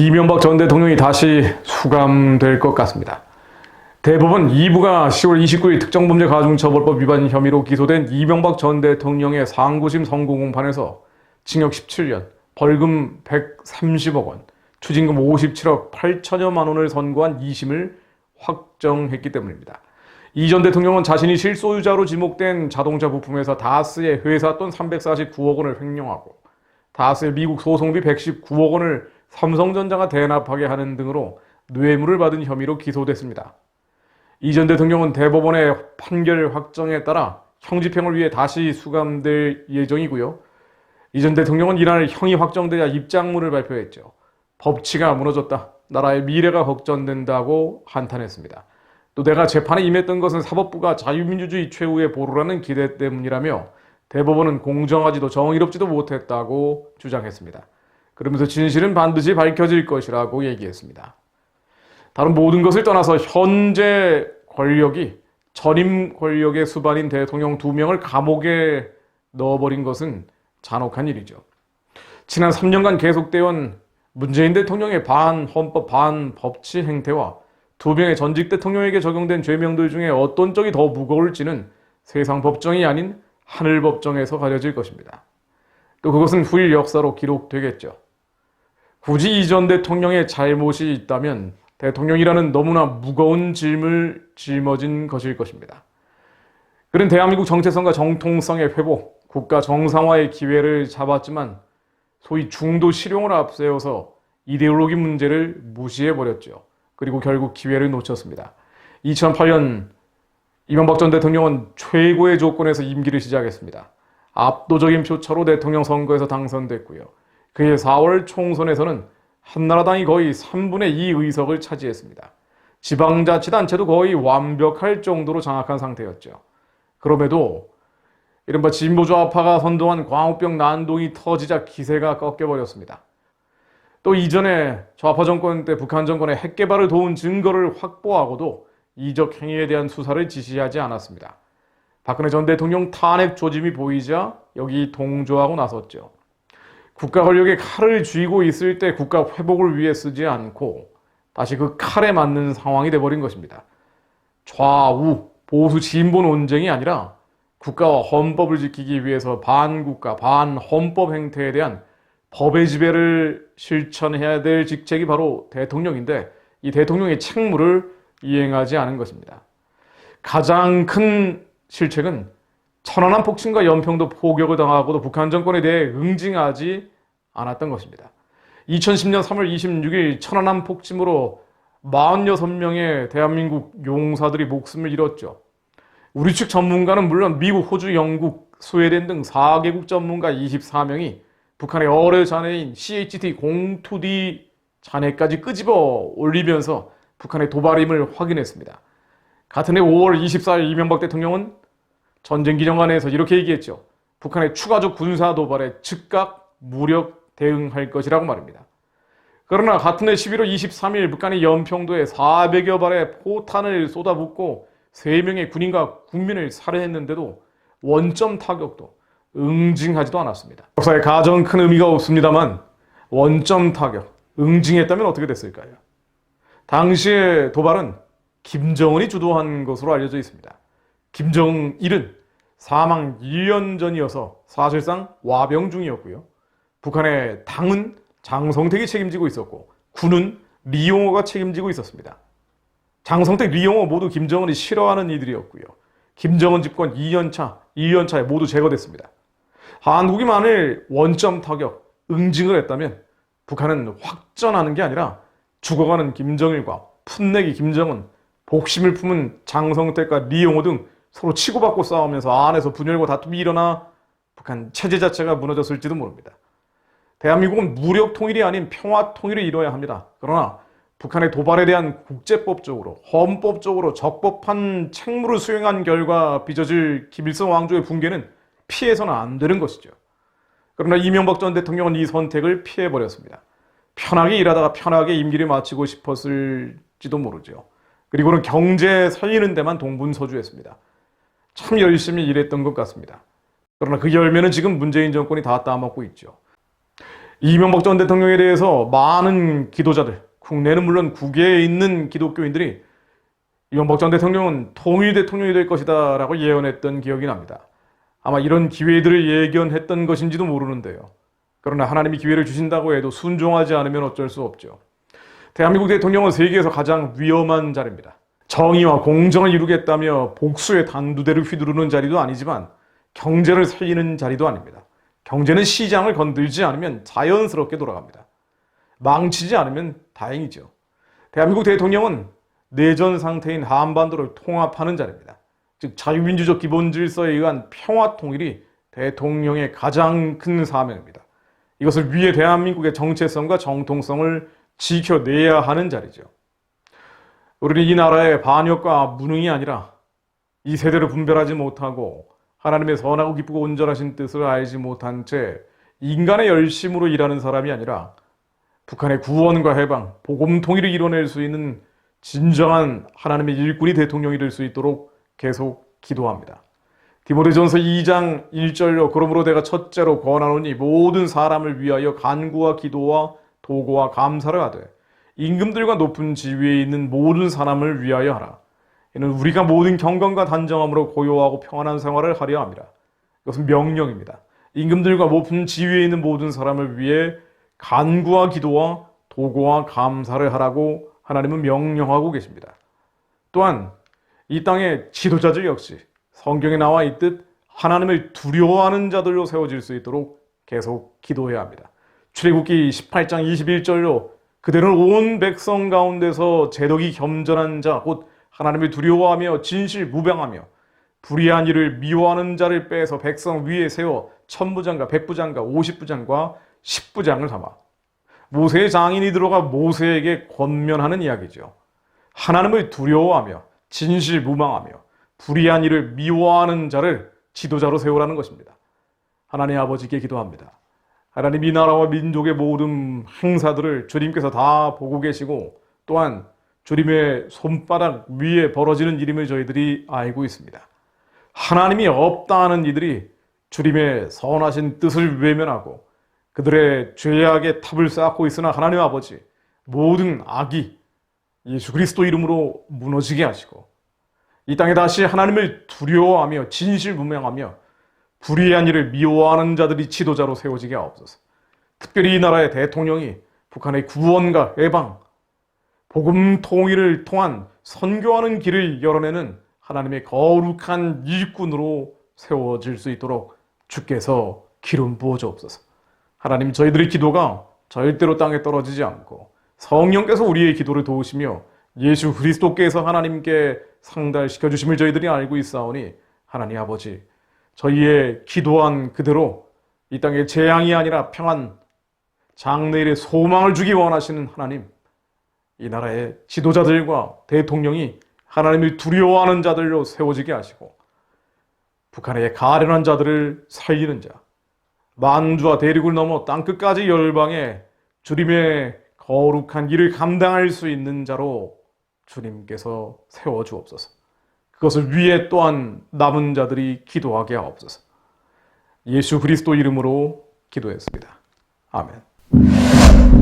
이명박 전 대통령이 다시 수감될 것 같습니다. 대법원 2부가 10월 29일 특정범죄가중처벌법 위반 혐의로 기소된 이명박 전 대통령의 상고심 선고 공판에서 징역 17년, 벌금 130억 원, 추징금 57억 8천여만 원을 선고한 2심을 확정했기 때문입니다. 이 전 대통령은 자신이 실소유자로 지목된 자동차 부품회사 다스의 회사 돈 349억 원을 횡령하고 다스의 미국 소송비 119억 원을 삼성전자가 대납하게 하는 등으로 뇌물을 받은 혐의로 기소됐습니다. 이 전 대통령은 대법원의 판결 확정에 따라 형집행을 위해 다시 수감될 예정이고요. 이 전 대통령은 이날 형이 확정되자 입장문을 발표했죠. 법치가 무너졌다. 나라의 미래가 걱정된다고 한탄했습니다. 또 내가 재판에 임했던 것은 사법부가 자유민주주의 최후의 보루라는 기대 때문이라며 대법원은 공정하지도 정의롭지도 못했다고 주장했습니다. 그러면서 진실은 반드시 밝혀질 것이라고 얘기했습니다. 다른 모든 것을 떠나서 현재 권력이 전임 권력의 수반인 대통령 2명을 감옥에 넣어버린 것은 잔혹한 일이죠. 지난 3년간 계속되어온 문재인 대통령의 반헌법 반법치 행태와 2명의 전직 대통령에게 적용된 죄명들 중에 어떤 쪽이 더 무거울지는 세상 법정이 아닌 하늘 법정에서 가려질 것입니다. 또 그것은 후일 역사로 기록되겠죠. 굳이 이 전 대통령의 잘못이 있다면 대통령이라는 너무나 무거운 짐을 짊어진 것일 것입니다. 그는 대한민국 정체성과 정통성의 회복, 국가 정상화의 기회를 잡았지만 소위 중도 실용을 앞세워서 이데올로기 문제를 무시해버렸죠. 그리고 결국 기회를 놓쳤습니다. 2008년 이명박 전 대통령은 최고의 조건에서 임기를 시작했습니다. 압도적인 표차로 대통령 선거에서 당선됐고요. 그해 4월 총선에서는 한나라당이 거의 3분의 2 의석을 차지했습니다. 지방자치단체도 거의 완벽할 정도로 장악한 상태였죠. 그럼에도 이른바 진보좌파가 선동한 광우병 난동이 터지자 기세가 꺾여버렸습니다. 또 이전에 좌파 정권 때 북한 정권의 핵 개발을 도운 증거를 확보하고도 이적 행위에 대한 수사를 지시하지 않았습니다. 박근혜 전 대통령 탄핵 조짐이 보이자 여기 동조하고 나섰죠. 국가 권력의 칼을 쥐고 있을 때 국가 회복을 위해 쓰지 않고 다시 그 칼에 맞는 상황이 돼버린 것입니다. 좌우, 보수, 진보 논쟁이 아니라 국가와 헌법을 지키기 위해서 반국가, 반헌법 행태에 대한 법의 지배를 실천해야 될 직책이 바로 대통령인데 이 대통령의 책무를 이행하지 않은 것입니다. 가장 큰 실책은 천안함 폭침과 연평도 포격을 당하고도 북한 정권에 대해 응징하지 않았던 것입니다. 2010년 3월 26일 천안함 폭침으로 46명의 대한민국 용사들이 목숨을 잃었죠. 우리 측 전문가는 물론 미국, 호주, 영국, 스웨덴 등 4개국 전문가 24명이 북한의 어뢰 잔해인 CHT-02D 잔해까지 끄집어 올리면서 북한의 도발임을 확인했습니다. 같은 해 5월 24일 이명박 대통령은 전쟁기념관에서 이렇게 얘기했죠. 북한의 추가적 군사 도발에 즉각 무력 대응할 것이라고 말입니다. 그러나 같은 해 11월 23일 북한이 연평도에 400여 발의 포탄을 쏟아붓고 3명의 군인과 국민을 살해했는데도 원점 타격도 응징하지도 않았습니다. 역사에 가장 큰 의미가 없습니다만 원점 타격, 응징했다면 어떻게 됐을까요? 당시의 도발은 김정은이 주도한 것으로 알려져 있습니다. 김정일은 사망 1년 전이어서 사실상 와병 중이었고요. 북한의 당은 장성택이 책임지고 있었고 군은 리용호가 책임지고 있었습니다. 장성택, 리용호 모두 김정은이 싫어하는 이들이었고요. 김정은 집권 2년차에 모두 제거됐습니다. 한국이 만일 원점 타격, 응징을 했다면 북한은 확전하는 게 아니라 죽어가는 김정일과 풋내기 김정은, 복심을 품은 장성택과 리용호 등 서로 치고받고 싸우면서 안에서 분열과 다툼이 일어나 북한 체제 자체가 무너졌을지도 모릅니다. 대한민국은 무력 통일이 아닌 평화 통일을 이뤄야 합니다. 그러나 북한의 도발에 대한 국제법적으로, 헌법적으로 적법한 책무를 수행한 결과 빚어질 김일성 왕조의 붕괴는 피해서는 안 되는 것이죠. 그러나 이명박 전 대통령은 이 선택을 피해버렸습니다. 편하게 일하다가 편하게 임기를 마치고 싶었을지도 모르죠. 그리고는 경제 살리는 데만 동분서주했습니다. 참 열심히 일했던 것 같습니다. 그러나 그 열매는 지금 문재인 정권이 다 따먹고 있죠. 이명박 전 대통령에 대해서 많은 기도자들, 국내는 물론 국외에 있는 기독교인들이 이명박 전 대통령은 통일 대통령이 될 것이다 라고 예언했던 기억이 납니다. 아마 이런 기회들을 예견했던 것인지도 모르는데요. 그러나 하나님이 기회를 주신다고 해도 순종하지 않으면 어쩔 수 없죠. 대한민국 대통령은 세계에서 가장 위험한 자리입니다. 정의와 공정을 이루겠다며 복수의 단두대를 휘두르는 자리도 아니지만 경제를 살리는 자리도 아닙니다. 경제는 시장을 건들지 않으면 자연스럽게 돌아갑니다. 망치지 않으면 다행이죠. 대한민국 대통령은 내전 상태인 한반도를 통합하는 자리입니다. 즉 자유민주적 기본질서에 의한 평화 통일이 대통령의 가장 큰 사명입니다. 이것을 위해 대한민국의 정체성과 정통성을 지켜내야 하는 자리죠. 우리는 이 나라의 반역과 무능이 아니라 이 세대를 분별하지 못하고 하나님의 선하고 기쁘고 온전하신 뜻을 알지 못한 채 인간의 열심으로 일하는 사람이 아니라 북한의 구원과 해방, 복음 통일을 이뤄낼 수 있는 진정한 하나님의 일꾼이 대통령이 될 수 있도록 계속 기도합니다. 디모데전서 2장 1절로 그러므로 내가 첫째로 권하노니 모든 사람을 위하여 간구와 기도와 도고와 감사를 하되 임금들과 높은 지위에 있는 모든 사람을 위하여 하라. 이는 우리가 모든 경건과 단정함으로 고요하고 평안한 생활을 하려 함이라. 이것은 명령입니다. 임금들과 높은 지위에 있는 모든 사람을 위해 간구와 기도와 도고와 감사를 하라고 하나님은 명령하고 계십니다. 또한 이 땅의 지도자들 역시 성경에 나와 있듯 하나님을 두려워하는 자들로 세워질 수 있도록 계속 기도해야 합니다. 출애굽기 18장 21절로 그들은 온 백성 가운데서 재덕이 겸전한 자 곧 하나님을 두려워하며 진실무병하며 불의한 일을 미워하는 자를 빼서 백성 위에 세워 천부장과 백부장과 50부장과 10부장을 삼아 모세의 장인이 들어가 모세에게 권면하는 이야기죠. 하나님을 두려워하며 진실무망하며 불의한 일을 미워하는 자를 지도자로 세우라는 것입니다. 하나님 아버지께 기도합니다. 하나님 이 나라와 민족의 모든 행사들을 주님께서 다 보고 계시고 또한 주님의 손바닥 위에 벌어지는 일임을 저희들이 알고 있습니다. 하나님이 없다 하는 이들이 주님의 선하신 뜻을 외면하고 그들의 죄악의 탑을 쌓고 있으나 하나님 아버지 모든 악이 예수 그리스도 이름으로 무너지게 하시고 이 땅에 다시 하나님을 두려워하며 진실무명하며 불의한 일을 미워하는 자들이 지도자로 세워지게 하옵소서. 특별히 이 나라의 대통령이 북한의 구원과 해방, 복음 통일을 통한 선교하는 길을 열어내는 하나님의 거룩한 일꾼으로 세워질 수 있도록 주께서 기름 부어 주옵소서. 하나님 저희들의 기도가 절대로 땅에 떨어지지 않고 성령께서 우리의 기도를 도우시며 예수 그리스도께서 하나님께 상달시켜 주심을 저희들이 알고 있사오니 하나님 아버지 저희의 기도한 그대로 이 땅에 재앙이 아니라 평안, 장래일의 소망을 주기 원하시는 하나님, 이 나라의 지도자들과 대통령이 하나님을 두려워하는 자들로 세워지게 하시고 북한의 가련한 자들을 살리는 자, 만주와 대륙을 넘어 땅끝까지 열방에 주님의 거룩한 일을 감당할 수 있는 자로 주님께서 세워주옵소서. 그것을 위해 또한 남은 자들이 기도하게 하옵소서. 예수 그리스도 이름으로 기도했습니다. 아멘.